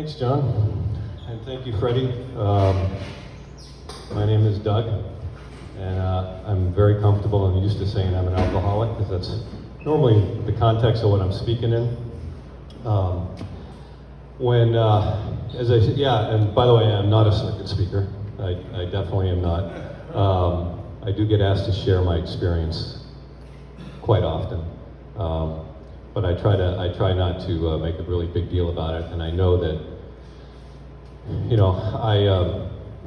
Thanks, John, and thank you, Freddie. My name is Doug, and I'm very comfortable and used to saying I'm an alcoholic because that's normally the context of what I'm speaking in. And by the way, I'm not a circuit speaker. I definitely am not. I do get asked to share my experience quite often. But I try not to make a really big deal about it, and I know that,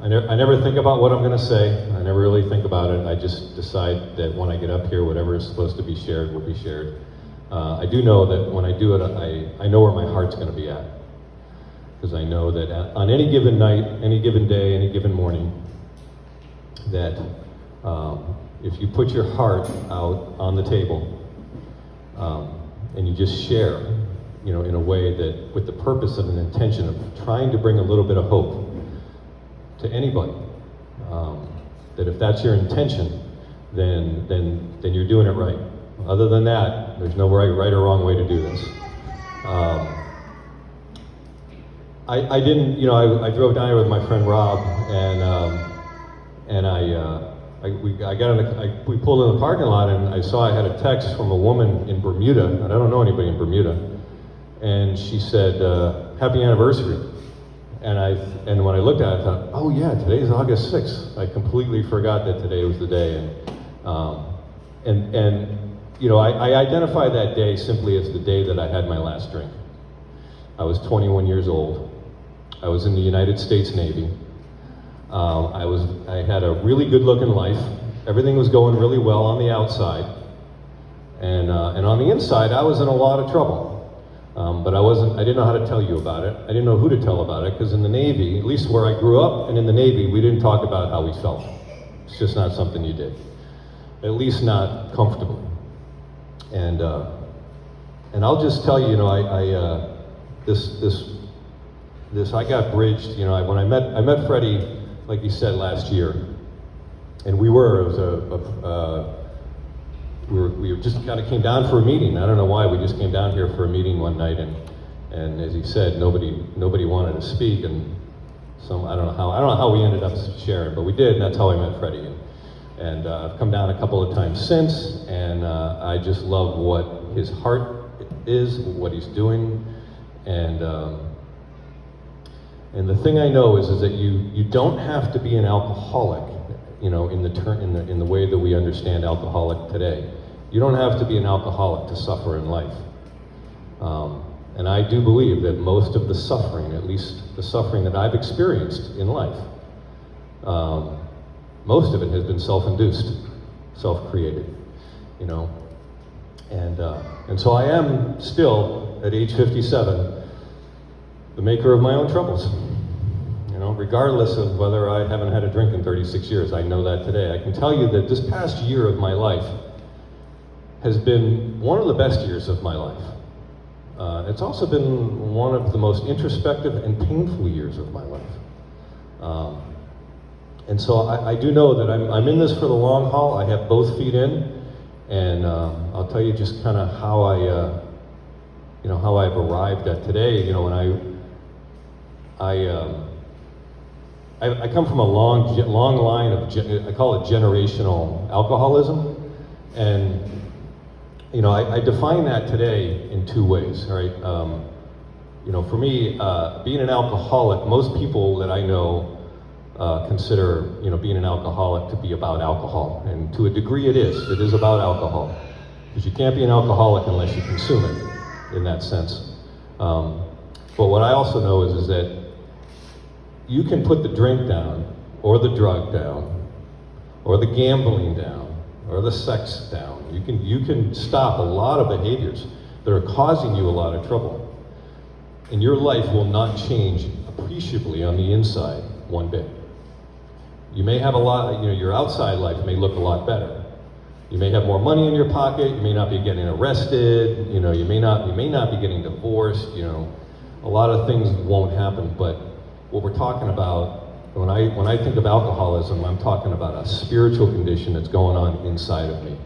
I never think about what I'm going to say. I never really think about it. I just decide that when I get up here, whatever is supposed to be shared will be shared. I do know that when I do it, I know where my heart's going to be at, because I know that on any given night, any given day, any given morning, that if you put your heart out on the table, and you just share, in a way that, with the purpose of an intention of trying to bring a little bit of hope to anybody, that if that's your intention, then you're doing it right. Other than that, there's no right or wrong way to do this. I drove down here with my friend Rob, we pulled in the parking lot, and I saw I had a text from a woman in Bermuda, and I don't know anybody in Bermuda, and she said, "Happy anniversary." And when I looked at it, I thought, oh yeah, today's August 6th. I completely forgot that today was the day, I identify that day simply as the day that I had my last drink. I was 21 years old. I was in the United States Navy. I had a really good-looking life. Everything was going really well on the outside, and on the inside, I was in a lot of trouble. But I didn't know how to tell you about it. I didn't know who to tell about it, because in the Navy, at least where I grew up and in the Navy, we didn't talk about how we felt. It's just not something you did, at least not comfortably. And I'll just tell you, I got bridged. When I met Freddie, like you said, last year, and we just kind of came down for a meeting. I don't know why, we just came down here for a meeting one night, and as he said, nobody wanted to speak, and I don't know how we ended up sharing, but we did, and that's how I met Freddie. And I've come down a couple of times since, and I just love what his heart is, what he's doing, and the thing I know is that you don't have to be an alcoholic, in the way that we understand alcoholic today. You don't have to be an alcoholic to suffer in life. And I do believe that most of the suffering, at least the suffering that I've experienced in life, most of it has been self-induced, self-created, And so I am still, at age 57, the maker of my own troubles. Regardless of whether I haven't had a drink in 36 years, I know that today. I can tell you that this past year of my life has been one of the best years of my life. It's also been one of the most introspective and painful years of my life. And so I do know that I'm in this for the long haul. I have both feet in, and I'll tell you just kind of how how I've arrived at today. I come from a long line of, I call it generational alcoholism, and I define that today in two ways, right? For me, being an alcoholic, most people that I know consider, being an alcoholic to be about alcohol, and to a degree it is. It is about alcohol, because you can't be an alcoholic unless you consume it, in that sense. But what I also know is that you can put the drink down, or the drug down, or the gambling down, or the sex down. You can stop a lot of behaviors that are causing you a lot of trouble, and your life will not change appreciably on the inside one bit. You may have a lot, your outside life may look a lot better. You may have more money in your pocket. You may not be getting arrested. You may not be getting divorced. A lot of things won't happen, but what we're talking about, when I think of alcoholism, I'm talking about a spiritual condition that's going on inside of me.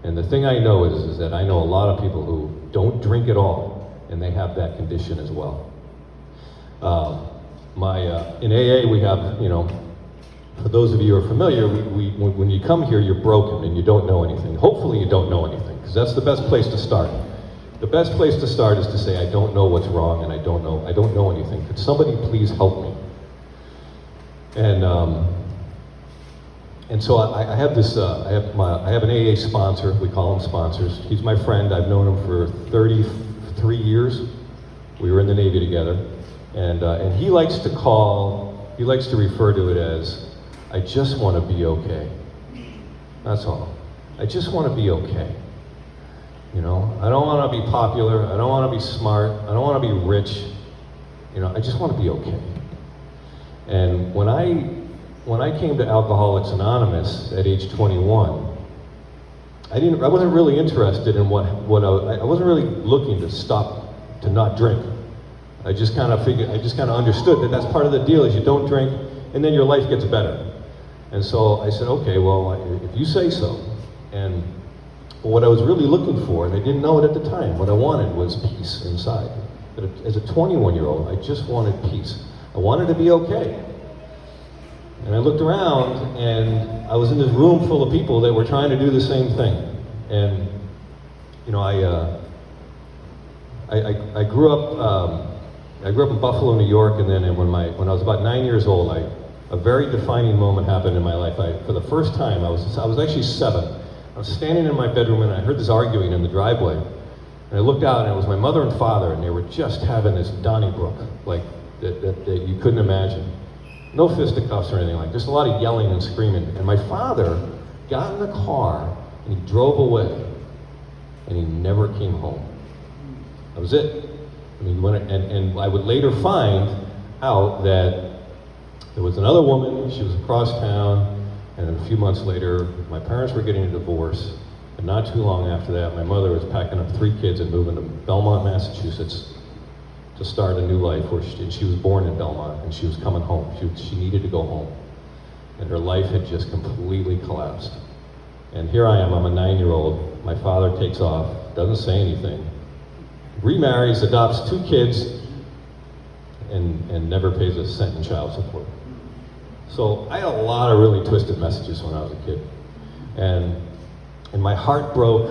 And the thing I know is that I know a lot of people who don't drink at all, and they have that condition as well. In AA we have, for those of you who are familiar, when you come here, you're broken and you don't know anything. Hopefully you don't know anything, because that's the best place to start. The best place to start is to say, I don't know what's wrong and I don't know anything. Could somebody please help me? And so I have this, I have an AA sponsor. We call them sponsors. He's my friend. I've known him for 33 years. We were in the Navy together, and he likes to refer to it as, I just want to be okay. That's all. I just want to be okay. I don't want to be popular. I don't want to be smart. I don't want to be rich. I just want to be okay. And when I came to Alcoholics Anonymous at age 21, I wasn't really interested in I wasn't really looking to stop, to not drink. I just kind of understood that that's part of the deal, is you don't drink and then your life gets better. And so I said, okay, well, if you say so. And what I was really looking for, and I didn't know it at the time, what I wanted was peace inside. But as a 21-year-old, I just wanted peace. I wanted to be okay. And I looked around, and I was in this room full of people that were trying to do the same thing. And I grew up in Buffalo, New York, and then when I was about 9 years old, a very defining moment happened in my life. For the first time, I was actually 7. I was standing in my bedroom, and I heard this arguing in the driveway. And I looked out, and it was my mother and father, and they were just having this Donnybrook, like that you couldn't imagine. No fisticuffs or anything like that, just a lot of yelling and screaming. And my father got in the car and he drove away, and he never came home. That was it. And I would later find out that there was another woman, she was across town, and a few months later, my parents were getting a divorce. And not too long after that, my mother was packing up 3 kids and moving to Belmont, Massachusetts, to start a new life. She was born in Belmont, and she was coming home. She needed to go home. And her life had just completely collapsed. And here I am, I'm a 9-year-old. My father takes off, doesn't say anything, remarries, adopts 2 kids, and never pays a cent in child support. So I had a lot of really twisted messages when I was a kid. And my heart broke,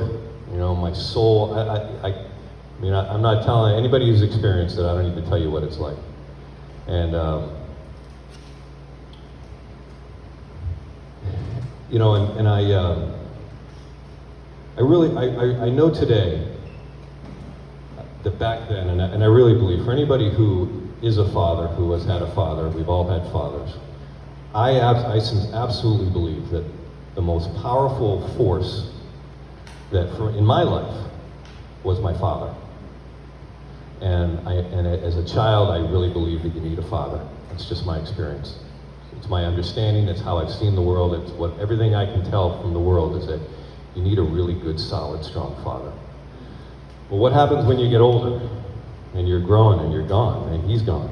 my soul. I'm not telling anybody who's experienced it, I don't need to tell you what it's like. And, I know today that back then, and I really believe for anybody who is a father, who has had a father, we've all had fathers, I absolutely believe that the most powerful force in my life was my father. And as a child, I really believe that you need a father. That's just my experience. It's my understanding. It's how I've seen the world. It's everything I can tell from the world is that you need a really good, solid, strong father. But what happens when you get older and you're growing and you're gone and he's gone?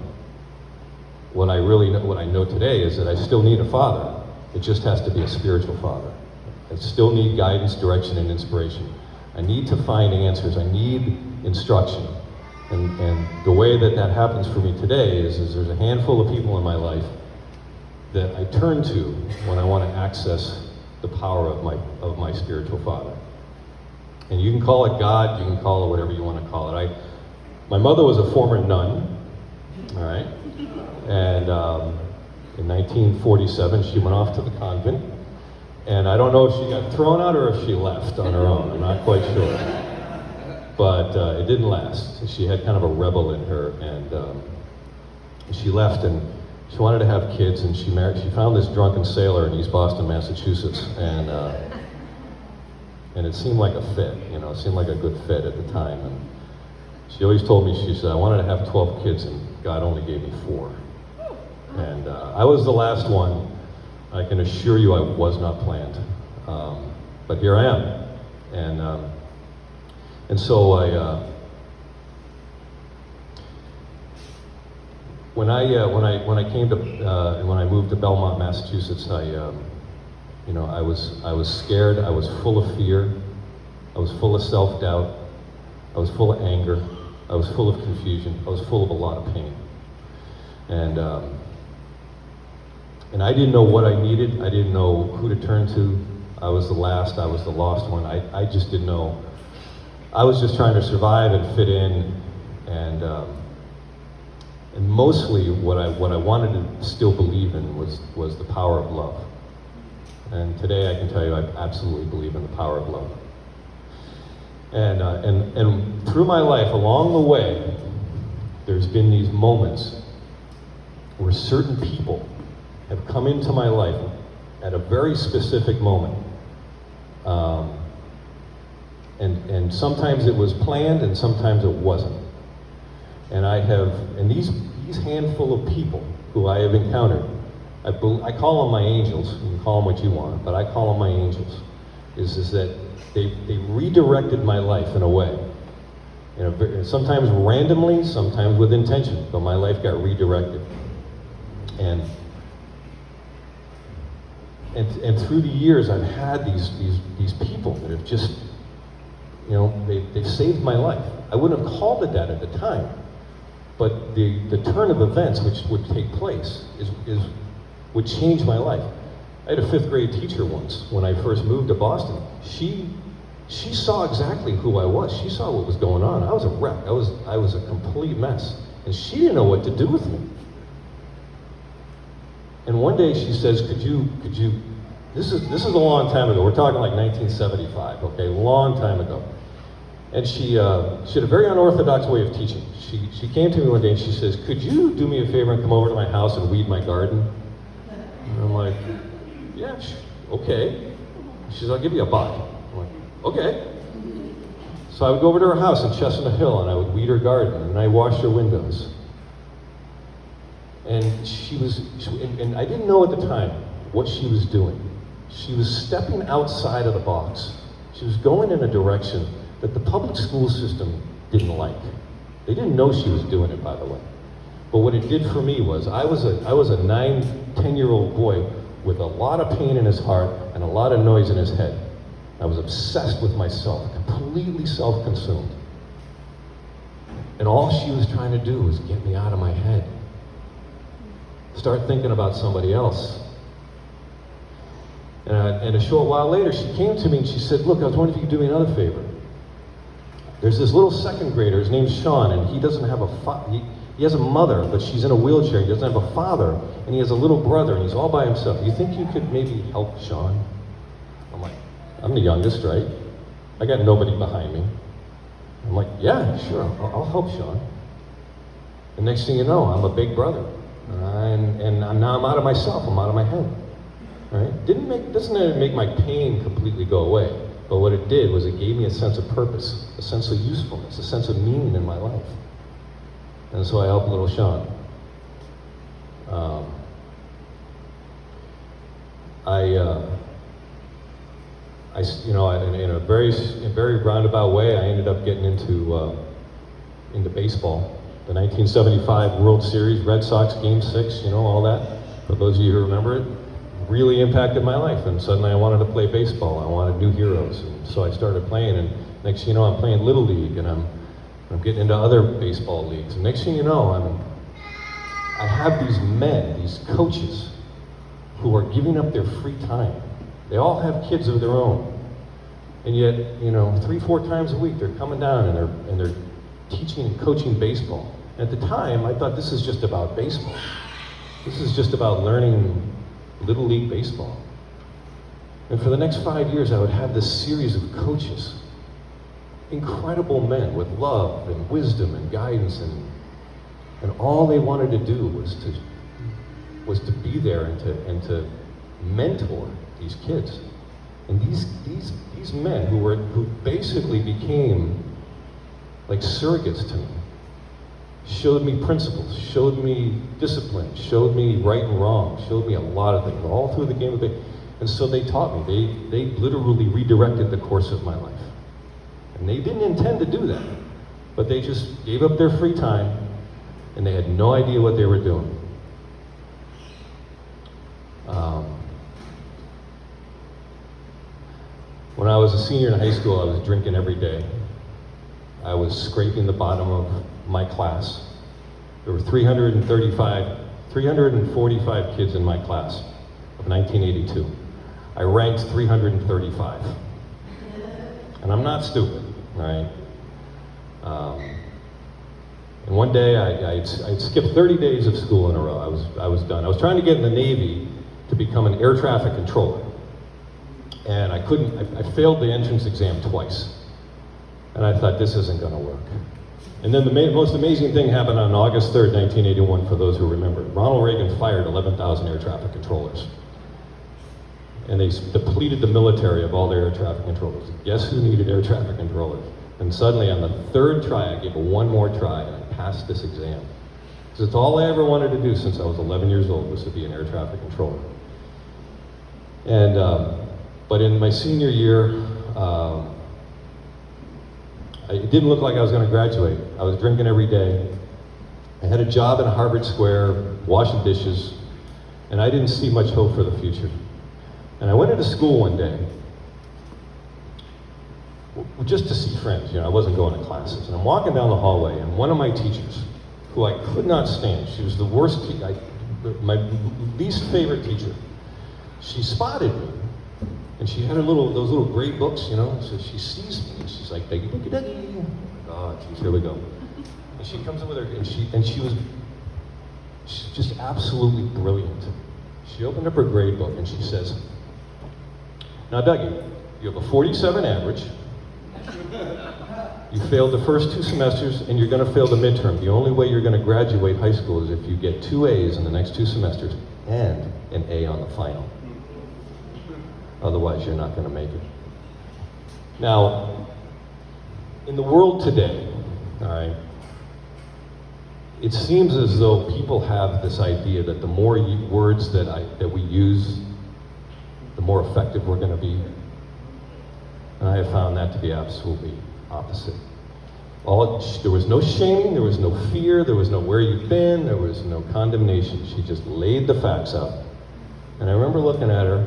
What I know today is that I still need a father. It just has to be a spiritual father. I still need guidance, direction, and inspiration. I need to find answers. I need instruction. And the way that happens for me today is there's a handful of people in my life that I turn to when I want to access the power of my spiritual father. And you can call it God, you can call it whatever you want to call it. My mother was a former nun, all right? And in 1947, she went off to the convent. And I don't know if she got thrown out or if she left on her own. I'm not quite sure. But it didn't last. She had kind of a rebel in her, and she left, and she wanted to have kids, and she found this drunken sailor in East Boston, Massachusetts, and it seemed like a fit, it seemed like a good fit at the time. And she always told me, she said, I wanted to have 12 kids, and God only gave me 4. And I was the last one. I can assure you I was not planned. But here I am. And so when I came to when I moved to Belmont, Massachusetts, I was scared. I was full of fear. I was full of self-doubt. I was full of anger. I was full of confusion. I was full of a lot of pain. and I didn't know what I needed. I didn't know who to turn to. I was the last. I was the lost one. I just didn't know. I was just trying to survive and fit in, and mostly what I wanted to still believe in was the power of love. And today I can tell you I absolutely believe in the power of love. And through my life, along the way, there's been these moments where certain people have come into my life at a very specific moment. And sometimes it was planned and sometimes it wasn't. And these handful of people who I have encountered, I call them my angels. You can call them what you want, but I call them my angels. Is that they redirected my life in a way. Sometimes randomly, sometimes with intention, but my life got redirected. And through the years, I've had these people that have just, they've saved my life. I wouldn't have called it that at the time, but the turn of events which would take place would change my life. I had a 5th grade teacher once when I first moved to Boston. She saw exactly who I was. She saw what was going on. I was a wreck. I was a complete mess, and she didn't know what to do with me. And one day she says, could you, this is a long time ago. We're talking like 1975, okay, a long time ago. And she had a very unorthodox way of teaching. She came to me one day and she says, could you do me a favor and come over to my house and weed my garden? And I'm like, yeah, okay. She says, I'll give you $1. I'm like, okay. So I would go over to her house in Chestnut Hill and I would weed her garden and I washed her windows. And and I didn't know at the time what she was doing. She was stepping outside of the box. She was going in a direction that the public school system didn't like. They didn't know she was doing it, by the way. But what it did for me was, I was a 9, 10-year-old boy with a lot of pain in his heart and a lot of noise in his head. I was obsessed with myself, completely self-consumed. And all she was trying to do was get me out of my head. Start thinking about somebody else. And a short while later, she came to me and she said, look, I was wondering if you could do me another favor. There's this little 2nd grader, his name's Sean, and he doesn't have he has a mother, but she's in a wheelchair. He doesn't have a father, and he has a little brother, and he's all by himself. Do you think you could maybe help Sean? I'm like, I'm the youngest, right? I got nobody behind me. I'm like, yeah, sure, I'll help Sean. The next thing you know, I'm a big brother. And now I'm out of myself, I'm out of my head. Right? Doesn't make my pain completely go away, but what it did was it gave me a sense of purpose, a sense of usefulness, a sense of meaning in my life. And so I helped little Sean. In a very roundabout way, I ended up getting into baseball. The 1975 World Series, Red Sox Game 6, all that. For those of you who remember it, really impacted my life. And suddenly I wanted to play baseball. I wanted new heroes. And so I started playing, and next thing you know, I'm playing Little League, and I'm getting into other baseball leagues. And next thing you know, I have these men, these coaches, who are giving up their free time. They all have kids of their own. And yet, 3-4 times a week, they're coming down and they're teaching and coaching baseball. At the time, I thought this is just about baseball. This is just about learning Little League baseball. And for the next 5 years, I would have this series of coaches, incredible men with love and wisdom and guidance, and all they wanted to do was to be there and to mentor these kids. And these men who basically became like surrogates to me, showed me principles, showed me discipline, showed me right and wrong, showed me a lot of things, all through the game of baseball. And so they taught me. They literally redirected the course of my life. And they didn't intend to do that, but they just gave up their free time, and they had no idea what they were doing. When I was a senior in high school, I was drinking every day. I was scraping the bottom of my class. There were 345 kids in my class of 1982. I ranked 335. And I'm not stupid, right? And one day I'd skipped 30 days of school in a row. I was done. I was trying to get in the Navy to become an air traffic controller. And I couldn't, I failed the entrance exam twice. And I thought, this isn't gonna work. And then the most amazing thing happened on August 3rd, 1981, for those who remember. Ronald Reagan fired 11,000 air traffic controllers. And they depleted the military of all their air traffic controllers. Guess who needed air traffic controllers? And suddenly on the third try, I gave it one more try and I passed this exam. Because it's all I ever wanted to do since I was 11 years old, was to be an air traffic controller. And, but in my senior year, it didn't look like I was going to graduate. I was drinking every day. I had a job in Harvard Square, washing dishes, and I didn't see much hope for the future. And I went into school one day, just to see friends. You know, I wasn't going to classes. And I'm walking down the hallway, and one of my teachers, who I could not stand, she was the worst, my least favorite teacher, she spotted me. And she had those little gray books, you know, so she sees me, and she's like, "Duggy, duggy, duggy." Oh, geez, here we go. And she comes in with her, she's just absolutely brilliant. She opened up her grade book, and she says, "Now, Dougie, you have a 47 average. You failed the first 2 semesters, and you're going to fail the midterm. The only way you're going to graduate high school is if you get 2 A's in the next 2 semesters and an A on the final. Otherwise, you're not going to make it." Now, in the world today, all right, it seems as though people have this idea that the more words that we use, the more effective we're going to be. And I have found that to be absolutely opposite. There was no shaming, there was no fear, there was no where you've been, there was no condemnation. She just laid the facts out. And I remember looking at her,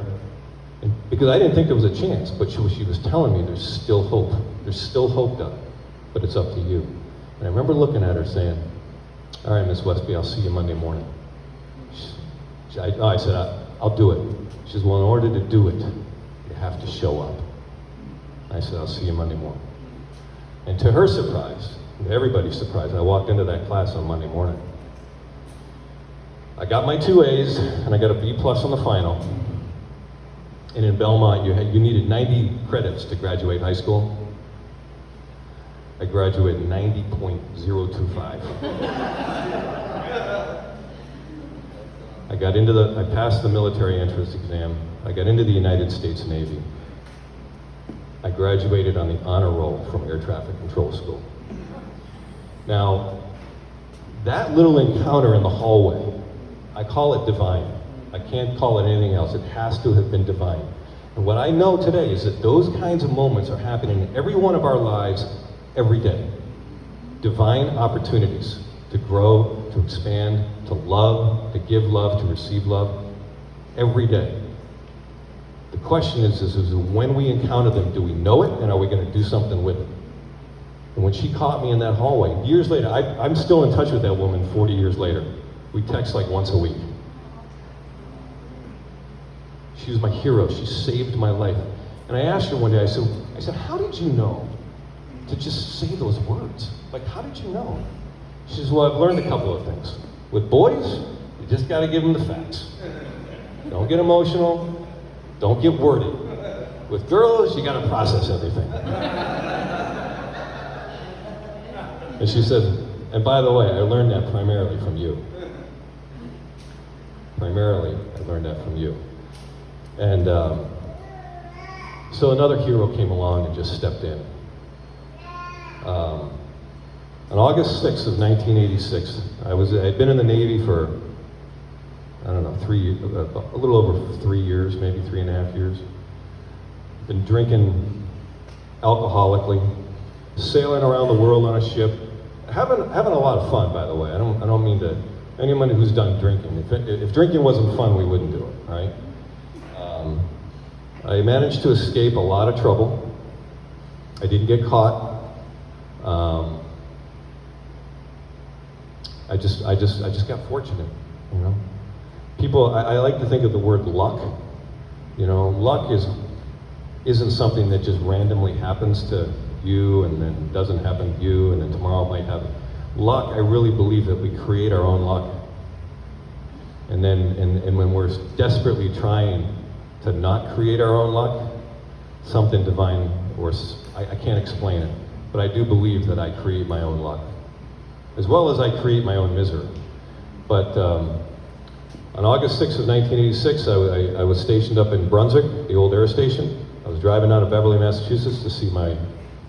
because I didn't think there was a chance, but she was telling me there's still hope. There's still hope, Doug, but it's up to you. And I remember looking at her saying, "All right, Miss Westby, I'll see you Monday morning." I said, "I'll do it." She says, "Well, in order to do it, you have to show up." I said, "I'll see you Monday morning." And to her surprise, to everybody's surprise, I walked into that class on Monday morning. I got my 2 A's, and I got a B+ on the final. And in Belmont, you needed 90 credits to graduate high school. I graduated 90.025. I passed the military entrance exam. I got into the United States Navy. I graduated on the honor roll from Air Traffic Control School. Now, that little encounter in the hallway, I call it divine. I can't call it anything else. It has to have been divine. And what I know today is that those kinds of moments are happening in every one of our lives every day. Divine opportunities to grow, to expand, to love, to give love, to receive love, every day. The question is when we encounter them, do we know it, and are we going to do something with it? And when she caught me in that hallway, years later, I'm still in touch with that woman 40 years later. We text like once a week. She was my hero. She saved my life. And I asked her one day, I said, "How did you know to just say those words? Like, how did you know?" She says, "Well, I've learned a couple of things. With boys, you just got to give them the facts. Don't get emotional. Don't get wordy. With girls, you got to process everything." And she said, "And by the way, I learned that primarily from you. Primarily, I learned that from you." And so another hero came along and just stepped in. On August 6th of 1986, I'd been in the Navy for, I don't know, a little over 3 years, maybe 3.5 years. Been drinking alcoholically, sailing around the world on a ship, having a lot of fun, by the way. I don't mean to, anyone who's done drinking, if drinking wasn't fun, we wouldn't do it, right? I managed to escape a lot of trouble. I didn't get caught. I just got fortunate, you know. People, I like to think of the word luck. You know, luck isn't something that just randomly happens to you and then doesn't happen to you and then tomorrow it might happen. Luck, I really believe that we create our own luck. And then, and when we're desperately trying to not create our own luck, something divine, or I can't explain it, but I do believe that I create my own luck, as well as I create my own misery. But on August 6th of 1986, I was stationed up in Brunswick, the old air station. I was driving out of Beverly, Massachusetts to see my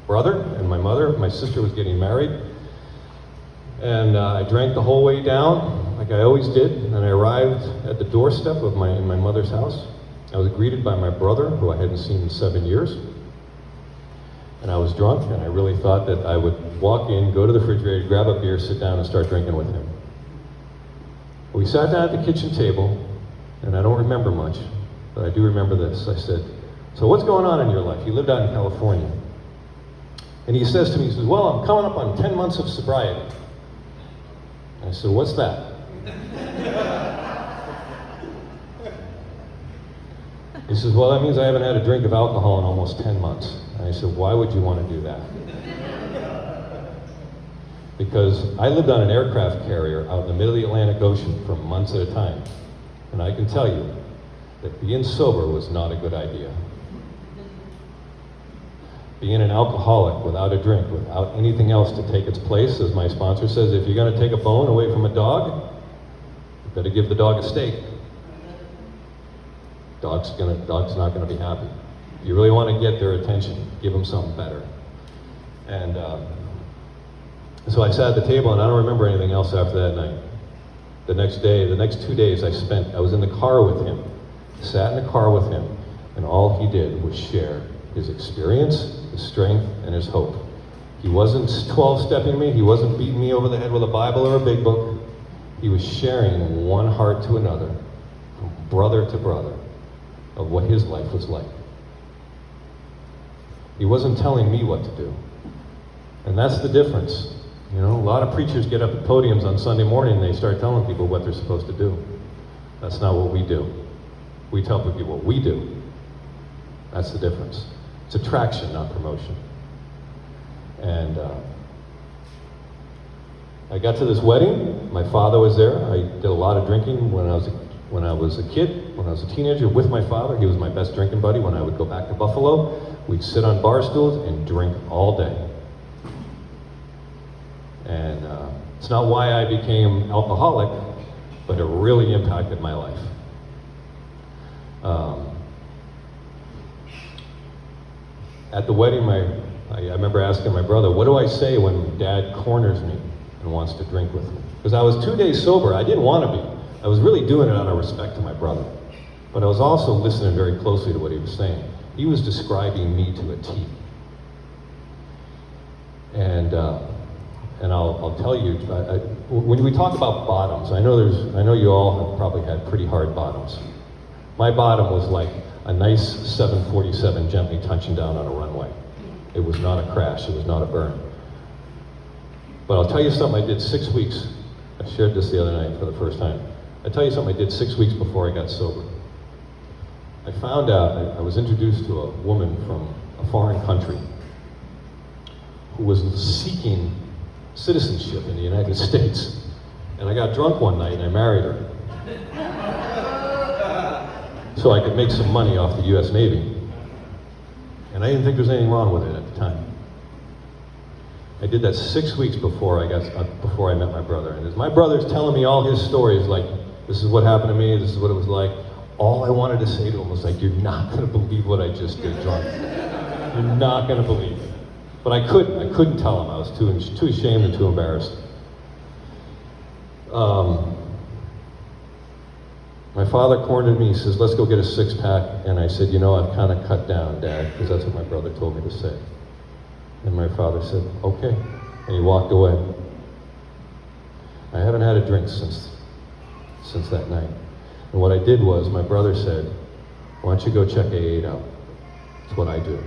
brother and my mother. My sister was getting married. And I drank the whole way down, like I always did. And I arrived at the doorstep of my mother's house. I was greeted by my brother, who I hadn't seen in 7 years. And I was drunk, and I really thought that I would walk in, go to the refrigerator, grab a beer, sit down, and start drinking with him. We sat down at the kitchen table, and I don't remember much, but I do remember this. I said, "So what's going on in your life? You lived out in California." And he says to me, he says, "Well, I'm coming up on 10 months of sobriety." And I said, "What's that?" He says, "Well, that means I haven't had a drink of alcohol in almost 10 months. And I said, "Why would you want to do that?" Because I lived on an aircraft carrier out in the middle of the Atlantic Ocean for months at a time. And I can tell you that being sober was not a good idea. Being an alcoholic without a drink, without anything else to take its place, as my sponsor says, if you're going to take a bone away from a dog, you better give the dog a steak. Dog's not going to be happy. If you really want to get their attention, give them something better. And so I sat at the table, and I don't remember anything else after that night. The next 2 days I was in the car with him, sat in the car with him, and all he did was share his experience, his strength, and his hope. He wasn't 12-stepping me, he wasn't beating me over the head with a Bible or a big book. He was sharing one heart to another, from brother to brother, of what his life was like. He wasn't telling me what to do. And that's the difference. You know, a lot of preachers get up at podiums on Sunday morning and they start telling people what they're supposed to do. That's not what we do. We tell people what we do. That's the difference. It's attraction, not promotion. And I got to this wedding. My father was there. I did a lot of drinking when I was a kid, when I was a teenager with my father. He was my best drinking buddy. When I would go back to Buffalo, we'd sit on bar stools and drink all day. And it's not why I became alcoholic, but it really impacted my life. At the wedding, I remember asking my brother, "What do I say when Dad corners me and wants to drink with me?" Because I was 2 days sober. I didn't want to be. I was really doing it out of respect to my brother. But I was also listening very closely to what he was saying. He was describing me to a T. And I'll tell you, when we talk about bottoms, I know you all have probably had pretty hard bottoms. My bottom was like a nice 747 gently touching down on a runway. It was not a crash, it was not a burn. But I'll tell you something I did 6 weeks. I shared this the other night for the first time. I'll tell you something I did 6 weeks before I got sober. I found out, I was introduced to a woman from a foreign country who was seeking citizenship in the United States. And I got drunk one night and I married her. So I could make some money off the US Navy. And I didn't think there was anything wrong with it at the time. I did that 6 weeks before I met my brother. And as my brother's telling me all his stories, like, this is what happened to me, this is what it was like, all I wanted to say to him was like, "You're not gonna believe what I just did, drunk. You're not gonna believe it." But I couldn't tell him. I was too ashamed and too embarrassed. My father cornered me. He says, "Let's go get a six-pack." And I said, "You know, I've kind of cut down, Dad," because that's what my brother told me to say. And my father said, "Okay." And he walked away. I haven't had a drink since that night. And what I did was, my brother said, "Why don't you go check AA out?" That's what I do.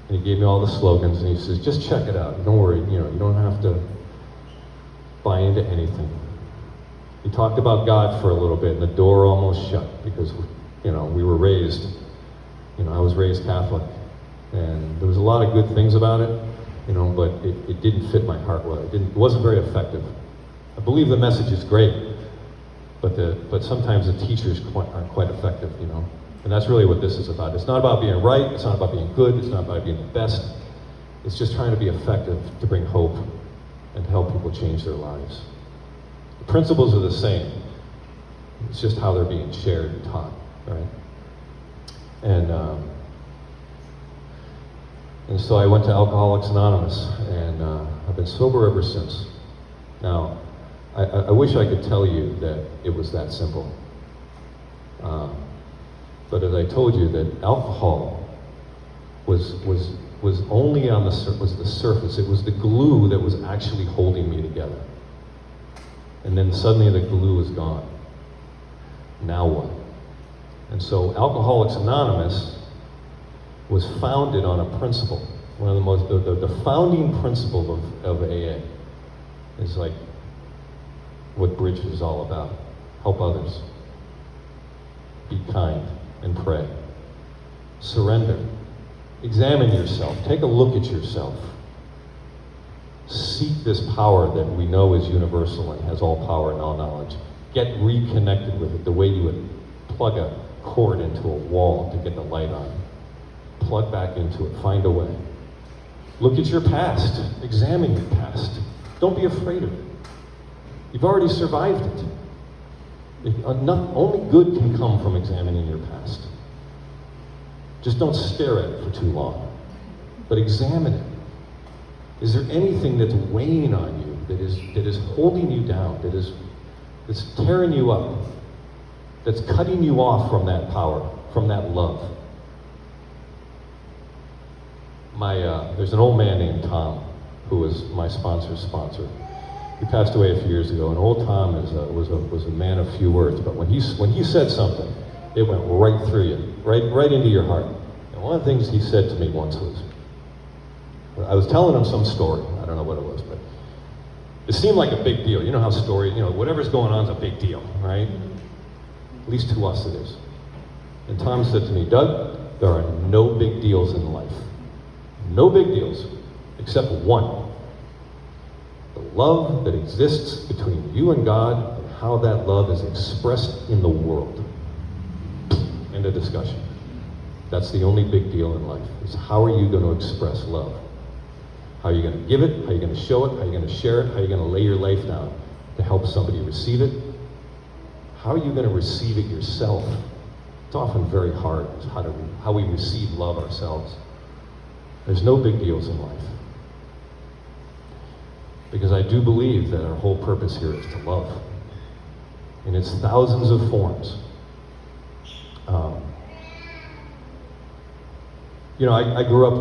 And he gave me all the slogans, and he says, "Just check it out. Don't worry, you don't have to buy into anything. He talked about God for a little bit, and the door almost shut because, we were raised, I was raised Catholic, and there was a lot of good things about it, but it didn't fit my heart well. It wasn't very effective. I believe the message is great, but sometimes the teachers aren't quite effective, And that's really what this is about. It's not about being right, it's not about being good, it's not about being the best. It's just trying to be effective to bring hope and to help people change their lives. The principles are the same. It's just how they're being shared and taught, right? And so I went to Alcoholics Anonymous, and I've been sober ever since. Now, I wish I could tell you that it was that simple. But as I told you, that alcohol was only on the surface. It was the glue that was actually holding me together. And then suddenly the glue was gone. Now what? And so Alcoholics Anonymous was founded on a principle. One of the most, the founding principle of AA is like what Bridge is all about. Help others. Be kind and pray. Surrender. Examine yourself. Take a look at yourself. Seek this power that we know is universal and has all power and all knowledge. Get reconnected with it the way you would plug a cord into a wall to get the light on. Plug back into it. Find a way. Look at your past. Examine your past. Don't be afraid of it. You've already survived it. Only good can come from examining your past. Just don't stare at it for too long, but examine it. Is there anything that's weighing on you, that is holding you down, that's tearing you up, that's cutting you off from that power, from that love? There's an old man named Tom, who was my sponsor's sponsor. He passed away a few years ago, and old Tom was a man of few words, but when he said something, it went right through you, right into your heart. And one of the things he said to me once was, I was telling him some story, I don't know what it was, but it seemed like a big deal. You know how story, whatever's going on is a big deal, right? At least to us it is. And Tom said to me, Doug, there are no big deals in life. No big deals, except one. The love that exists between you and God, and how that love is expressed in the world. End of discussion. That's the only big deal in life, is how are you going to express love? How are you going to give it? How are you going to show it? How are you going to share it? How are you going to lay your life down to help somebody receive it? How are you going to receive it yourself? It's often very hard, how we receive love ourselves. There's no big deals in life. Because I do believe that our whole purpose here is to love. In its thousands of forms. I grew up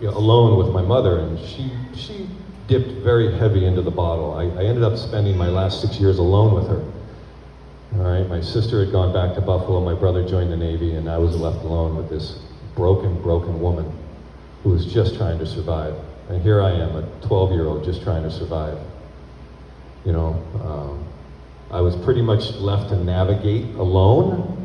alone with my mother, and she dipped very heavy into the bottle. I ended up spending my last 6 years alone with her. All right, my sister had gone back to Buffalo, my brother joined the Navy, and I was left alone with this broken woman who was just trying to survive. And here I am, a 12-year-old just trying to survive. I was pretty much left to navigate alone.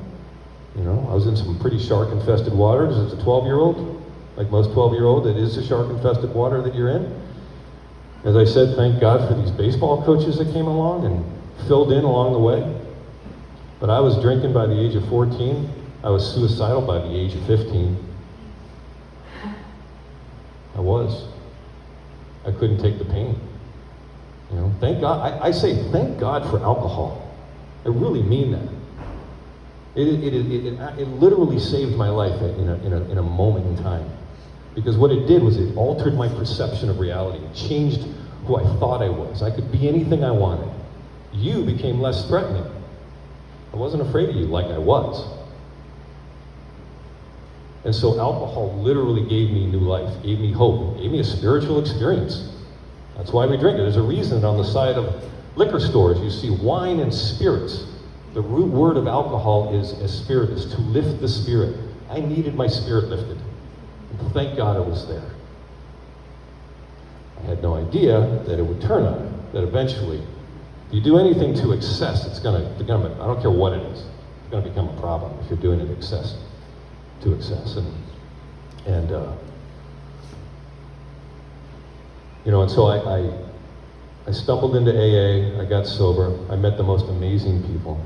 I was in some pretty shark-infested waters as a 12-year-old. Like most 12-year-old, it is the shark-infested water that you're in. As I said, thank God for these baseball coaches that came along and filled in along the way. But I was drinking by the age of 14. I was suicidal by the age of 15. I was. I couldn't take the pain. Thank God. I say thank God for alcohol. I really mean that. It literally saved my life in a moment in time. Because what it did was it altered my perception of reality. It changed who I thought I was. I could be anything I wanted. You became less threatening. I wasn't afraid of you like I was. And so alcohol literally gave me new life, gave me hope, gave me a spiritual experience. That's why we drink it. There's a reason that on the side of liquor stores you see wine and spirits. The root word of alcohol is spiritus, to lift the spirit. I needed my spirit lifted. And thank God it was there. I had no idea that it would turn on me. that eventually, if you do anything to excess, it's gonna become, I don't care what it is, it's gonna become a problem if you're doing it to excess. And so I stumbled into AA, I got sober, I met the most amazing people.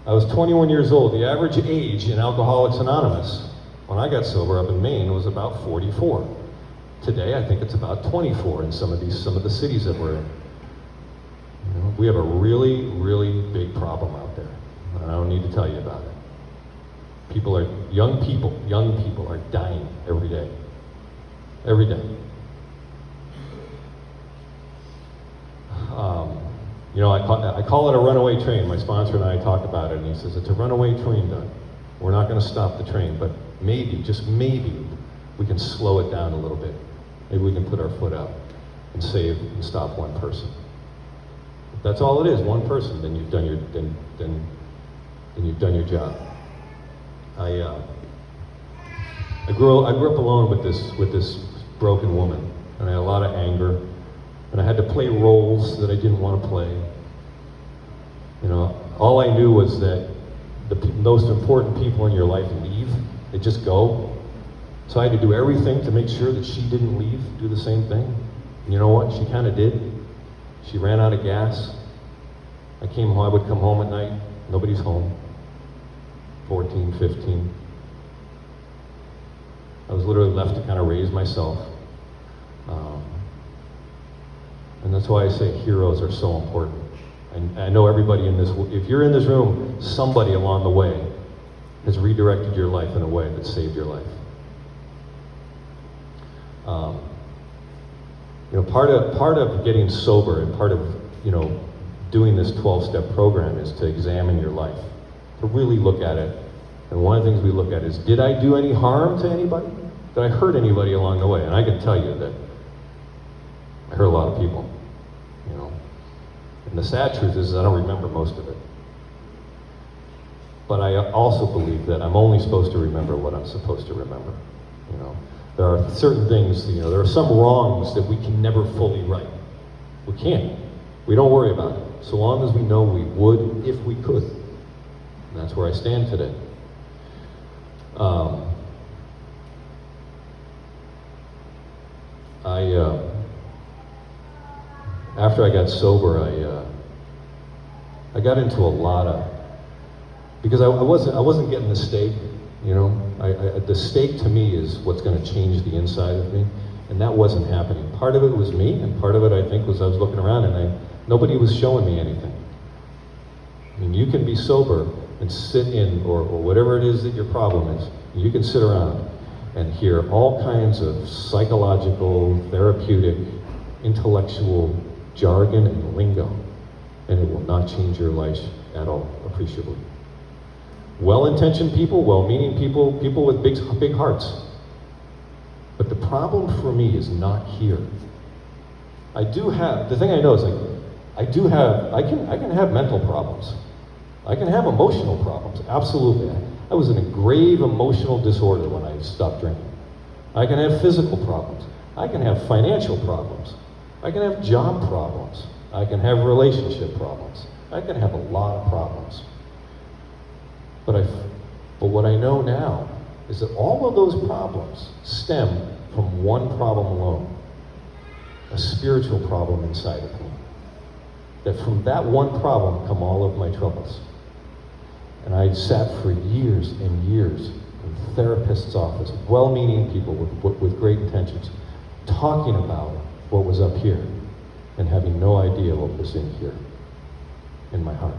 I was 21 years old. The average age in Alcoholics Anonymous, when I got sober up in Maine, was about 44. Today, I think it's about 24 in some of the cities that we're in. We have a really, really big problem out there. And I don't need to tell you about it. Young people are dying every day. Every day. I call it a runaway train. My sponsor and I talk about it, and he says, it's a runaway train, Doug. We're not going to stop the train, but maybe, just maybe, we can slow it down a little bit. Maybe we can put our foot out and save and stop one person. If that's all it is, one person, then you've done your job. I grew up alone with this broken woman, and I had a lot of anger, and I had to play roles that I didn't want to play. All I knew was that the most important people in your life leave. They just go. So I had to do everything to make sure that she didn't leave, do the same thing. And you know what? She kind of did. She ran out of gas. I would come home at night. Nobody's home. 14, 15. I was literally left to kind of raise myself. And that's why I say heroes are so important. I know everybody in this, if you're in this room, somebody along the way has redirected your life in a way that saved your life. Part of getting sober and part of, doing this 12-step program is to examine your life, to really look at it. And one of the things we look at is, did I do any harm to anybody? Did I hurt anybody along the way? And I can tell you that I hurt a lot of people, And the sad truth is I don't remember most of it. But I also believe that I'm only supposed to remember what I'm supposed to remember. There are certain things, there are some wrongs that we can never fully right. We can't. We don't worry about it. So long as we know we would if we could. And that's where I stand today. After I got sober, I got into a lot of, because I wasn't getting the steak, the steak to me is what's going to change the inside of me, and that wasn't happening. Part of it was me, and part of it I think was I was looking around and nobody was showing me anything. I mean, you can be sober and sit in, or whatever it is that your problem is, you can sit around and hear all kinds of psychological, therapeutic, intellectual jargon and lingo, and it will not change your life at all appreciably. Well-intentioned people, well-meaning people, people with big hearts. But the problem for me is not here. The thing I know is I can have mental problems. I can have emotional problems, absolutely. I was in a grave emotional disorder when I stopped drinking. I can have physical problems. I can have financial problems. I can have job problems. I can have relationship problems. I can have a lot of problems. But what I know now is that all of those problems stem from one problem alone, a spiritual problem inside of me. That from that one problem come all of my troubles. And I sat for years and years in therapist's office, well-meaning people with great intentions, talking about what was up here and having no idea what was in here, in my heart.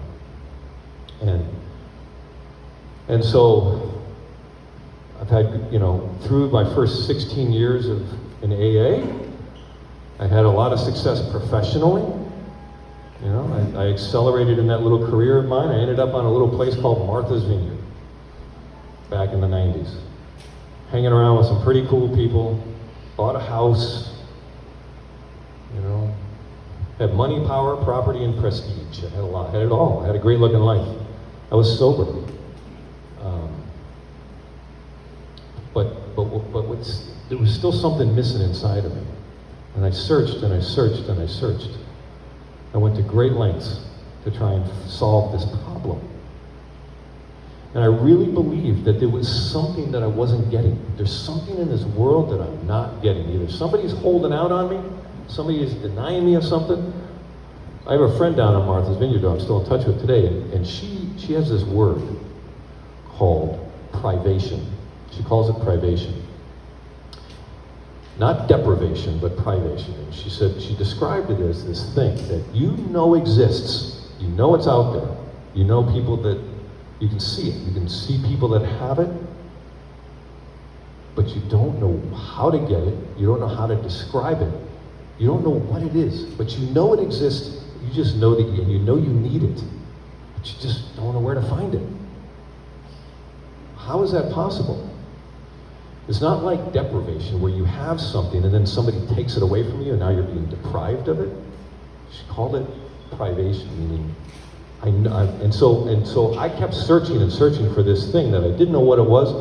And so I've had, through my first 16 years in AA, I had a lot of success professionally. I accelerated in that little career of mine. I ended up on a little place called Martha's Vineyard back in the 90s. Hanging around with some pretty cool people, bought a house, had money, power, property, and prestige. I had a lot, had it all. I had a great looking life. I was sober. But there was still something missing inside of me. And I searched and I searched and I searched. I went to great lengths to try and solve this problem. And I really believed that there was something that I wasn't getting. There's something in this world that I'm not getting. Either somebody's holding out on me, somebody is denying me of something. I have a friend down in Martha's Vineyard who I'm still in touch with today, and she has this word called privation. She calls it privation. Not deprivation, but privation. And she said, she described it as this thing that you know exists. You know it's out there. You know people that, you can see it. You can see people that have it, but you don't know how to get it. You don't know how to describe it. You don't know what it is, but you know it exists. You just know that, and you know you need it, but you just don't know where to find it. How is that possible? It's not like deprivation, where you have something and then somebody takes it away from you and now you're being deprived of it. She called it privation, meaning and so I kept searching and searching for this thing that I didn't know what it was.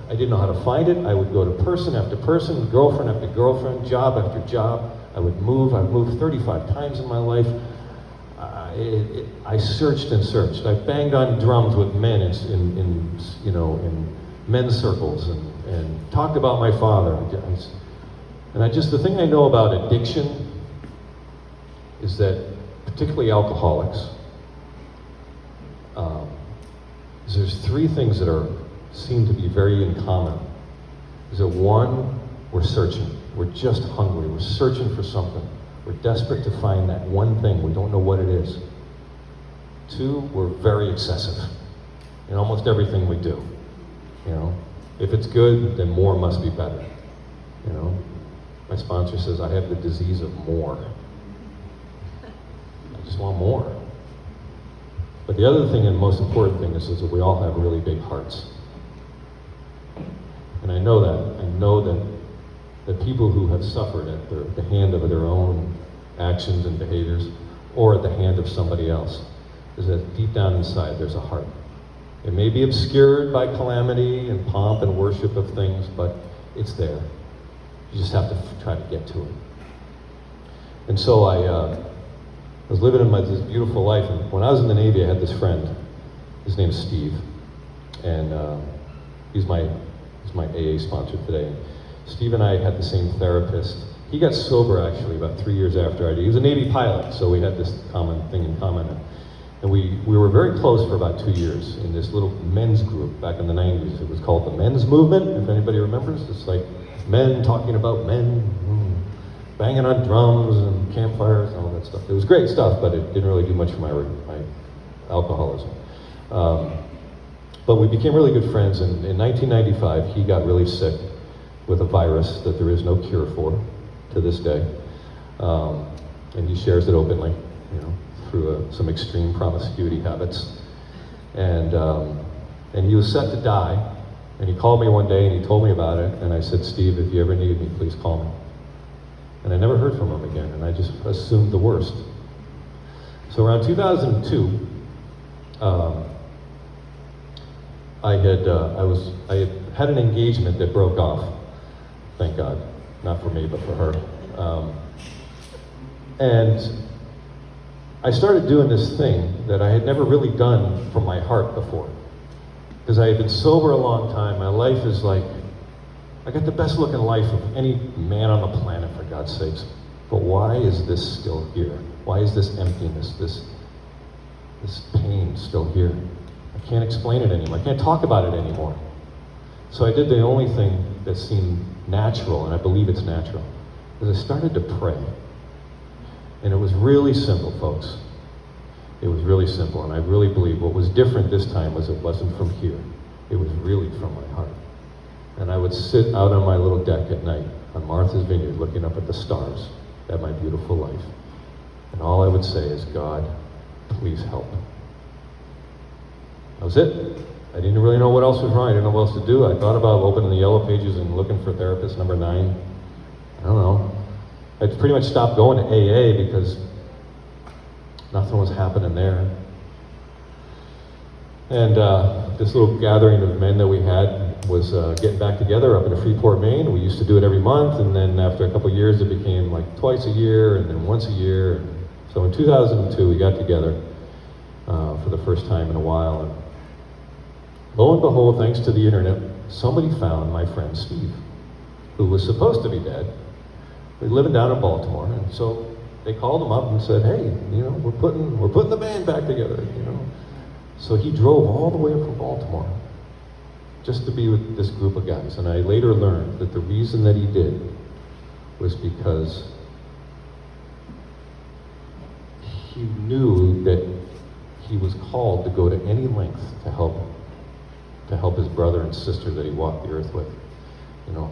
I didn't know how to find it. I would go to person after person, girlfriend after girlfriend, job after job. I would move. I've moved 35 times in my life. I searched and searched. I banged on drums with men in men's circles and talked about my father. And the thing I know about addiction is that, particularly alcoholics, is there's three things that seem to be very in common. Is that one, we're searching. We're just hungry. We're searching for something. We're desperate to find that one thing. We don't know what it is. Two, we're very excessive in almost everything we do. If it's good, then more must be better. My sponsor says I have the disease of more. I just want more. But the other thing and most important thing is that we all have really big hearts. And I know that. I know that the people who have suffered at the hand of their own actions and behaviors, or at the hand of somebody else, is that deep down inside there's a heart. It may be obscured by calamity and pomp and worship of things, but it's there. You just have to try to get to it. And so I was living in this beautiful life, and when I was in the Navy, I had this friend. His name's Steve, and he's my AA sponsor today. Steve and I had the same therapist. He got sober actually about 3 years after I did. He was a Navy pilot, so we had this common thing in common. And we were very close for about 2 years in this little men's group back in the 90s. It was called the Men's Movement, if anybody remembers. It's like men talking about men, banging on drums and campfires and all that stuff. It was great stuff, but it didn't really do much for my alcoholism. But we became really good friends, and in 1995, he got really sick with a virus that there is no cure for to this day. And he shares it openly, through some extreme promiscuity habits. And he was set to die, and he called me one day and he told me about it, and I said, Steve, if you ever need me, please call me. And I never heard from him again, and I just assumed the worst. So around 2002, I had an engagement that broke off. Thank God, not for me, but for her. And I started doing this thing that I had never really done from my heart before. Because I had been sober a long time. My life is like, I got the best looking life of any man on the planet, for God's sakes. But why is this still here? Why is this emptiness, this pain still here? I can't explain it anymore. I can't talk about it anymore. So I did the only thing that seemed natural, and I believe it's natural, is I started to pray. And it was really simple, folks. It was really simple, and I really believe what was different this time was it wasn't from here. It was really from my heart. And I would sit out on my little deck at night on Martha's Vineyard looking up at the stars at my beautiful life. And all I would say is, God, please help. That was it. I didn't really know what else was wrong. I didn't know what else to do. I thought about opening the yellow pages and looking for therapist number 9. I don't know. I pretty much stopped going to AA because nothing was happening there. And this little gathering of men that we had was getting back together up in Freeport, Maine. We used to do it every month, and then after a couple of years, it became like twice a year, and then once a year. And So in 2002, we got together for the first time in a while, and lo and behold, thanks to the internet, somebody found my friend Steve, who was supposed to be dead. He was living down in Baltimore, and so they called him up and said, "Hey, we're putting the band back together." So he drove all the way up from Baltimore just to be with this group of guys. And I later learned that the reason that he did was because he knew that he was called to go to any length to help his brother and sister that he walked the earth with.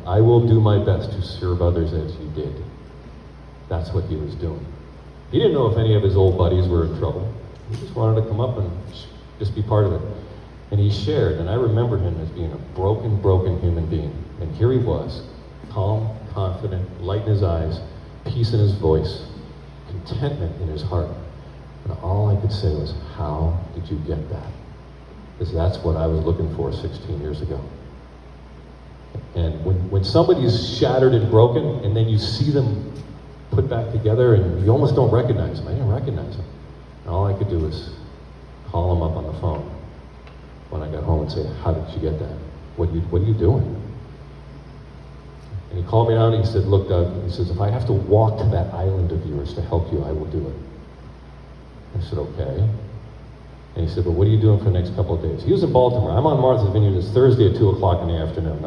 I will do my best to serve others as you did. That's what he was doing. He didn't know if any of his old buddies were in trouble. He just wanted to come up and just be part of it. And he shared, and I remember him as being a broken human being. And here he was, calm, confident, light in his eyes, peace in his voice, contentment in his heart. And all I could say was, how did you get that? Because that's what I was looking for 16 years ago. And when somebody's shattered and broken, and then you see them put back together, and you almost don't recognize them. I didn't recognize them. And all I could do was call them up on the phone when I got home and say, how did you get that? What are you doing? And he called me down and he said, look, Doug, he says, if I have to walk to that island of yours to help you, I will do it. I said, okay. And he said, well, what are you doing for the next couple of days? He was in Baltimore. I'm on Martha's Vineyard. It's Thursday at 2 o'clock in the afternoon.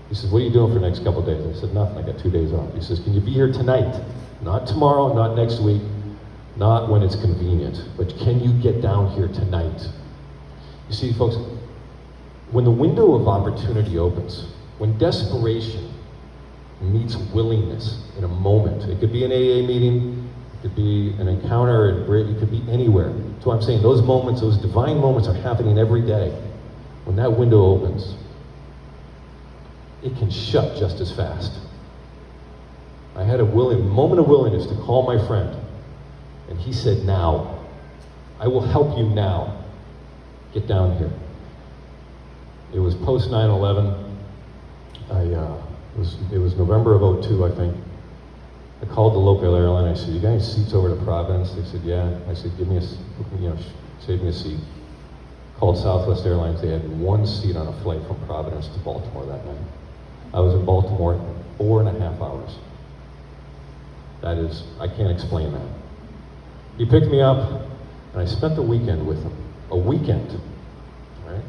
He says, what are you doing for the next couple of days? I said, nothing. I got 2 days off. He says, can you be here tonight? Not tomorrow, not next week, not when it's convenient, but can you get down here tonight? You see, folks, when the window of opportunity opens, when desperation meets willingness in a moment, it could be an AA meeting, it could be an encounter, it could be anywhere. So I'm saying those moments, those divine moments are happening every day. When that window opens, it can shut just as fast. I had a moment of willingness to call my friend, and he said, now. I will help you now. Get down here. It was post 9/11. It was November of 02, I think. I called the local airline. I said, you got any seats over to Providence? They said, yeah. I said, save me a seat. Called Southwest Airlines. They had one seat on a flight from Providence to Baltimore that night. I was in Baltimore 4.5 hours. That is, I can't explain that. He picked me up, and I spent the weekend with him. A weekend, right?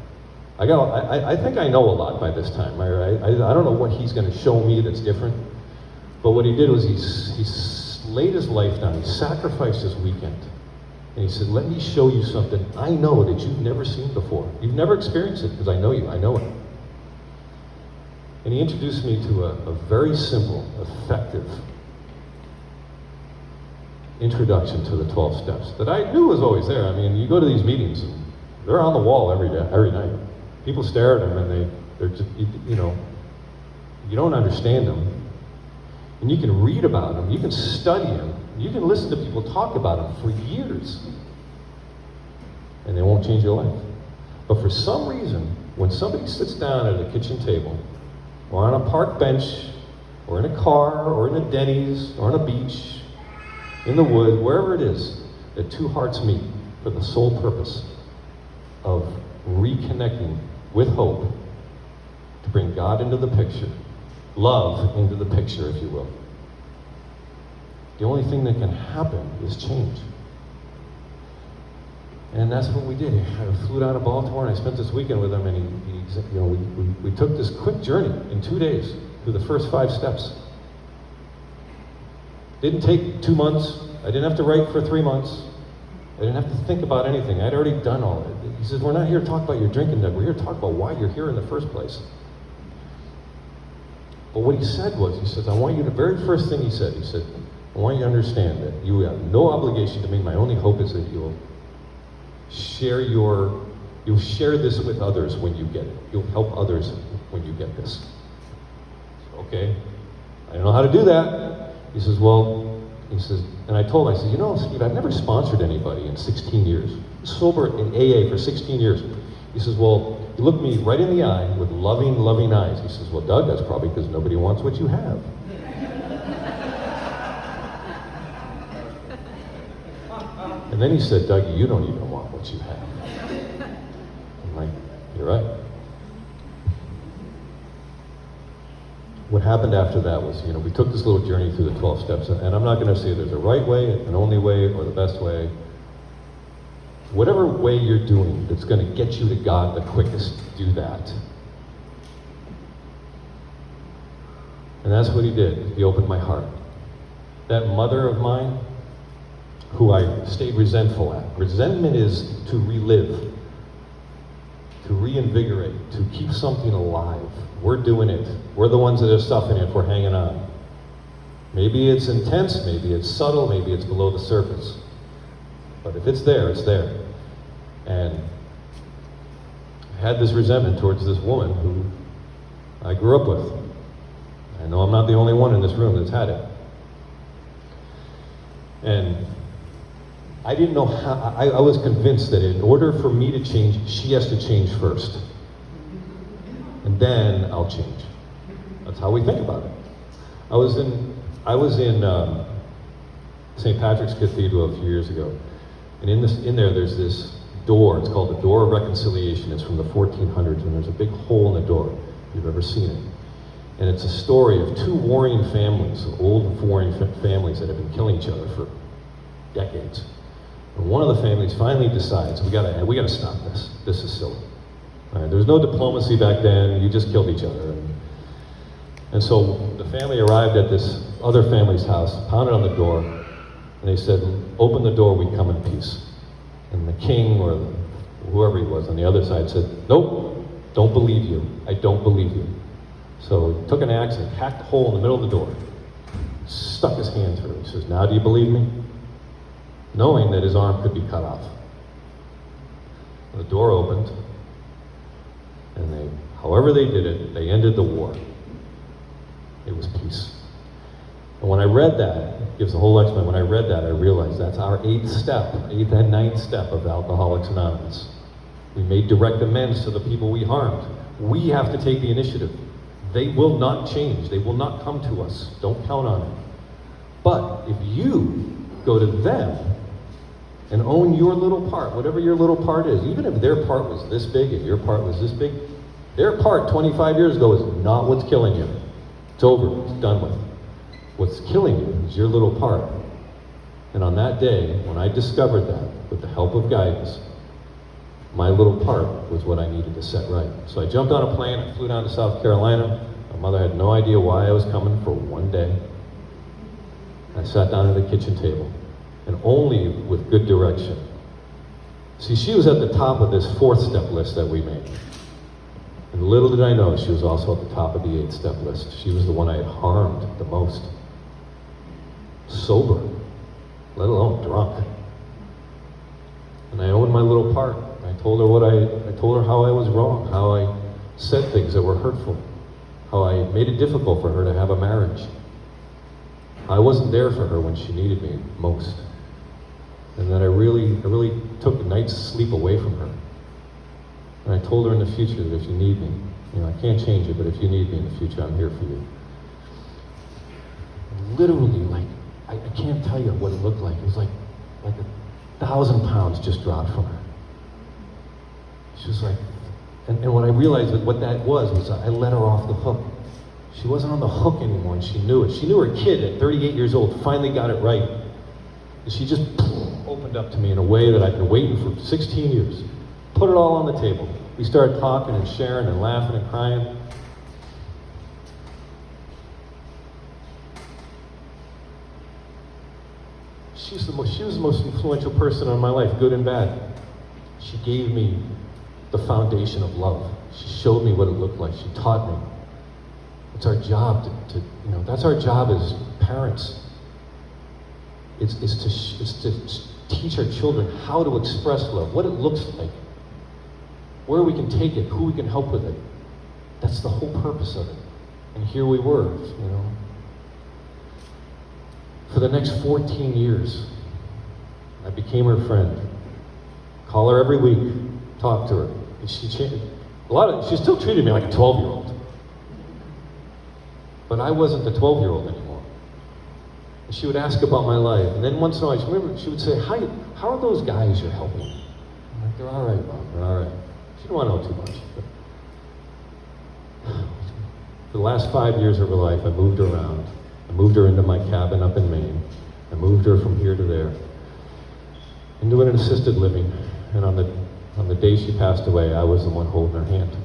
I think I know a lot by this time. I don't know what he's going to show me that's different, but what he did was he laid his life down. He sacrificed his weekend, and he said, "Let me show you something I know that you've never seen before. You've never experienced it because I know you. I know it." And he introduced me to a very simple, effective introduction to the 12 steps that I knew was always there. I mean, you go to these meetings, and they're on the wall every night. People stare at them, and they're just, you don't understand them. And you can read about them, you can study them, you can listen to people talk about them for years, and they won't change your life. But for some reason, when somebody sits down at a kitchen table, or on a park bench, or in a car, or in a Denny's, or on a beach, in the woods, wherever it is, that two hearts meet for the sole purpose of reconnecting with hope to bring God into the picture, love into the picture, if you will. The only thing that can happen is change. And that's what we did. I flew down to Baltimore, and I spent this weekend with him, and we took this quick journey in 2 days through the first 5 steps. Didn't take 2 months. I didn't have to write for 3 months. I didn't have to think about anything. I'd already done all of it. He says, we're not here to talk about your drinking, Doug. We're here to talk about why you're here in the first place. But what he said was, he says, the very first thing he said, I want you to understand that you have no obligation to me. My only hope is that you'll share this with others when you get it. You'll help others when you get this. Okay, I don't know how to do that. He says, and I told him, I said, Steve, I've never sponsored anybody in 16 years. Sober in AA for 16 years. He says, well, he looked me right in the eye with loving eyes. He says, well, Doug, that's probably because nobody wants what you have. And then he said, Dougie, you don't even want what you have. I'm like, you're right. What happened after that was, we took this little journey through the 12 steps, and I'm not going to say there's a right way, an only way, or the best way. Whatever way you're doing that's going to get you to God the quickest, do that. And that's what he did. He opened my heart. That mother of mine, who I stayed resentful at. Resentment is to relive, to reinvigorate, to keep something alive. We're doing it. We're the ones that are suffering if we're hanging on. Maybe it's intense, maybe it's subtle, maybe it's below the surface. But if it's there, it's there. And I had this resentment towards this woman who I grew up with. I know I'm not the only one in this room that's had it. And I didn't know how, I was convinced that in order for me to change, she has to change first. And then I'll change. That's how we think about it. I was in St. Patrick's Cathedral a few years ago. And in there, there's this door. It's called the Door of Reconciliation. It's from the 1400s, and there's a big hole in the door, if you've ever seen it. And it's a story of two warring families, old warring families that have been killing each other for decades. And one of the families finally decides, we gotta stop this. This is silly. All right, there was no diplomacy back then. You just killed each other. And so the family arrived at this other family's house, pounded on the door, and they said, open the door, we come in peace. And the king, or whoever he was on the other side, said, nope, don't believe you. I don't believe you. So he took an axe and hacked a hole in the middle of the door, stuck his hand through it. He says, now do you believe me? Knowing that his arm could be cut off. The door opened, and however they did it, they ended the war. It was peace. And when I read that, it gives the whole explanation. When I read that, I realized that's our eighth and ninth step of Alcoholics Anonymous. We made direct amends to the people we harmed. We have to take the initiative. They will not change. They will not come to us. Don't count on it. But if you go to them and own your little part, whatever your little part is, even if their part was this big and your part was this big, their part 25 years ago is not what's killing you. It's over. It's done with. What's killing you is your little part. And on that day, when I discovered that, with the help of guidance, my little part was what I needed to set right. So I jumped on a plane, I flew down to South Carolina. My mother had no idea why I was coming for one day. I sat down at the kitchen table, and only with good direction. See, she was at the top of this 4th step list that we made. And little did I know, she was also at the top of the 8th step list. She was the one I had harmed the most. Sober, let alone drunk. And I owned my little part. I told her I told her how I was wrong, how I said things that were hurtful, how I made it difficult for her to have a marriage. I wasn't there for her when she needed me most. And that I really took the night's sleep away from her. And I told her in the future that if you need me, I can't change it, but if you need me in the future, I'm here for you. Literally, I can't tell you what it looked like. It was like 1,000 pounds just dropped from her. She was like, and what I realized that what that was I let her off the hook. She wasn't on the hook anymore, and she knew it. She knew her kid at 38 years old finally got it right. And she just opened up to me in a way that I've been waiting for 16 years. Put it all on the table. We started talking and sharing and laughing and crying. She was the most influential person in my life, good and bad. She gave me the foundation of love. She showed me what it looked like. She taught me. It's our job that's our job as parents. It's to teach our children how to express love, what it looks like, where we can take it, who we can help with it. That's the whole purpose of it. And here we were, For the next 14 years, I became her friend. Call her every week, talk to her. And she changed. She still treated me like a 12-year-old. But I wasn't the 12-year-old anymore. And she would ask about my life. And then once in a while, she would say, how are those guys you're helping? I'm like, they're all right, Mom, they're all right. She didn't want to know too much. But for the last 5 years of her life, I moved her around. I moved her into my cabin up in Maine. I moved her from here to there, into an assisted living. And on the day she passed away, I was the one holding her hand.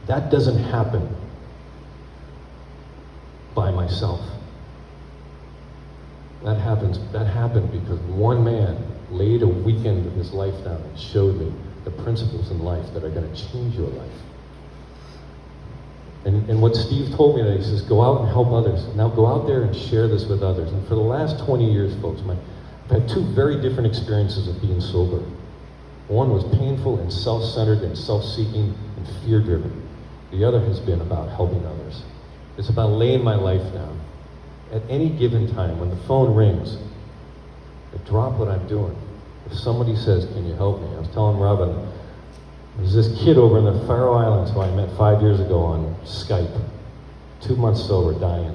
That doesn't happen by myself. That happened because one man laid a weekend of his life down and showed me the principles in life that are going to change your life. And what Steve told me, that he says, go out and help others. Now go out there and share this with others. And for the last 20 years, folks, I've had two very different experiences of being sober. One was painful and self-centered and self-seeking and fear-driven. The other has been about helping others. It's about laying my life down. At any given time, when the phone rings, I drop what I'm doing. If somebody says, can you help me? I was telling Robin, there's this kid over in the Faroe Islands who I met 5 years ago on Skype, 2 months sober, dying.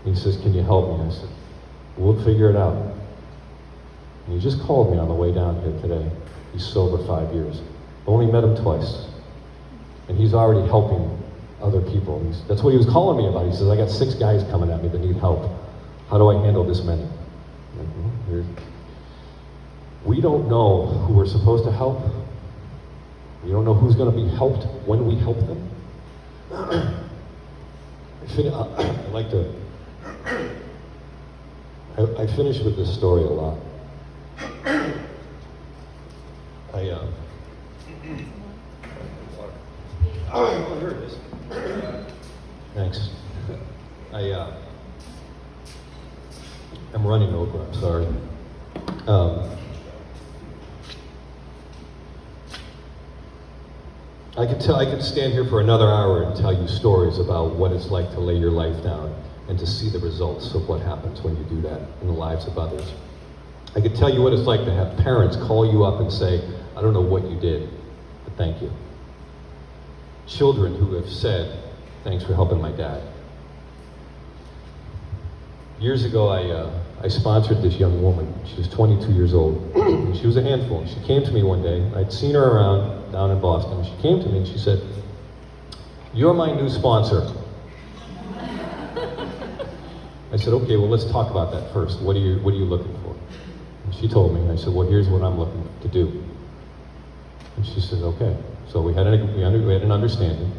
He says, can you help me? I said, we'll figure it out. And he just called me on the way down here today. He's sober 5 years. Only met him twice. And he's already helping other people. That's what he was calling me about. He says, I got 6 guys coming at me that need help. How do I handle this many? We don't know who we're supposed to help. We don't know who's going to be helped when we help them. I finish with this story a lot. Oh, here it is. Thanks. I'm running over, I'm sorry. I could stand here for another hour and tell you stories about what it's like to lay your life down and to see the results of what happens when you do that in the lives of others. I could tell you what it's like to have parents call you up and say, I don't know what you did, but thank you. Children who have said, thanks for helping my dad. Years ago, I sponsored this young woman. She was 22 years old. And she was a handful. She came to me one day. I'd seen her around down in Boston. She came to me and she said, you're my new sponsor. I said, okay, well, let's talk about that first. What are you looking for? And she told me. And I said, well, here's what I'm looking to do. And she said, okay. So we had an understanding.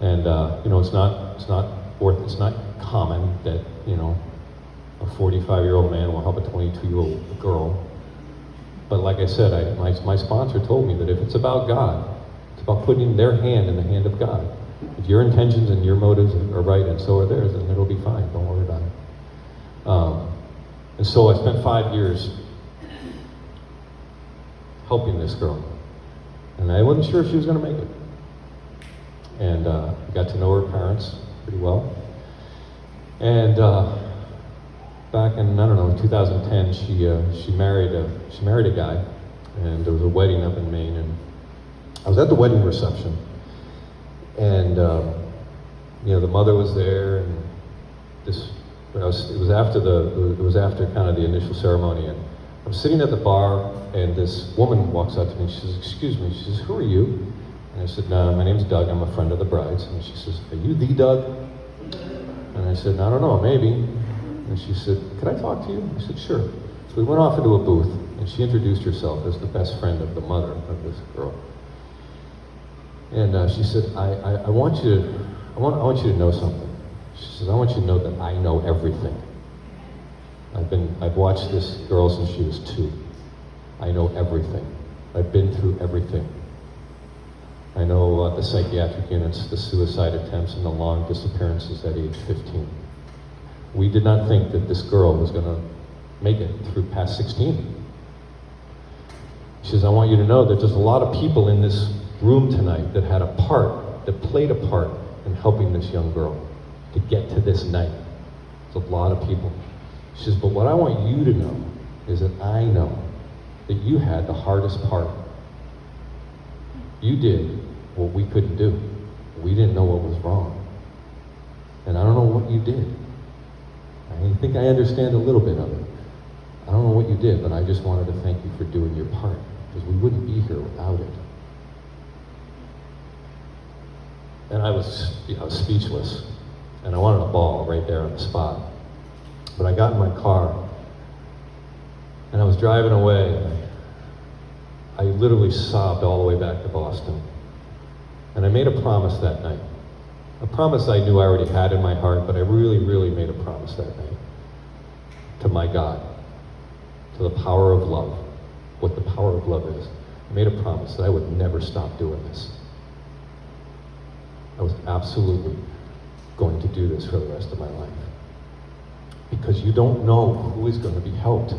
And it's not common that, a 45-year-old man will help a 22-year-old girl. But like I said, my sponsor told me that if it's about God, it's about putting their hand in the hand of God. If your intentions and your motives are right and so are theirs, then it'll be fine. Don't worry about it. And so I spent 5 years helping this girl. And I wasn't sure if she was going to make it. And I got to know her parents pretty well. And back in, 2010, she married a guy, and there was a wedding up in Maine, and I was at the wedding reception, and the mother was there, and it was after kind of the initial ceremony, and I was sitting at the bar, and this woman walks up to me, and she says, excuse me, she says, who are you? And I said, no, my name's Doug, I'm a friend of the bride's. And she says, are you the Doug? And I said, I don't know, maybe. And she said, could I talk to you? I said, sure. So we went off into a booth, and she introduced herself as the best friend of the mother of this girl. And she said, I want you to know something. She says, I want you to know that I know everything. I've watched this girl since she was 2. I know everything. I've been through everything. I know the psychiatric units, the suicide attempts, and the long disappearances at age 15. We did not think that this girl was going to make it through past 16. She says, I want you to know that there's a lot of people in this room tonight that played a part in helping this young girl to get to this night. There's a lot of people. She says, but what I want you to know is that I know that you had the hardest part. You did what we couldn't do. We didn't know what was wrong. And I don't know what you did. I think I understand a little bit of it. I don't know what you did, but I just wanted to thank you for doing your part, because we wouldn't be here without it. And I was speechless, and I wanted a ball right there on the spot. But I got in my car, and I was driving away, and I literally sobbed all the way back to Boston. And I made a promise that night. A promise I knew I already had in my heart, but I really, really made a promise that night to my God, to the power of love, what the power of love is. I made a promise that I would never stop doing this. I was absolutely going to do this for the rest of my life. Because you don't know who is going to be helped.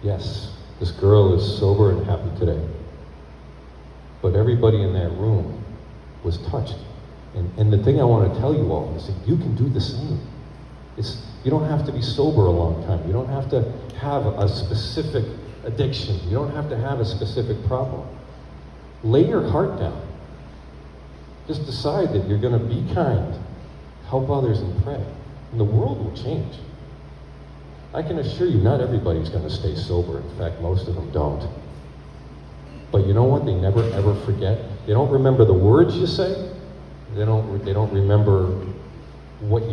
Yes, this girl is sober and happy today. But everybody in that room was touched. And the thing I want to tell you all is that you can do the same. You don't have to be sober a long time. You don't have to have a specific addiction. You don't have to have a specific problem. Lay your heart down. Just decide that you're going to be kind, help others, and pray. And the world will change. I can assure you, not everybody's going to stay sober. In fact, most of them don't. But you know what? They never ever forget. They don't remember the words you say. They don't remember what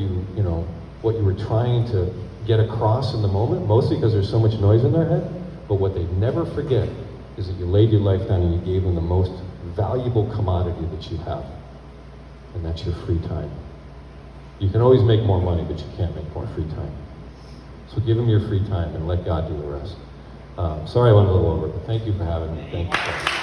what you were trying to get across in the moment, mostly because there's so much noise in their head. But what they never forget is that you laid your life down and you gave them the most valuable commodity that you have. And that's your free time. You can always make more money, but you can't make more free time. So give them your free time and let God do the rest. Sorry I went a little over, but thank you for having me. Thank you.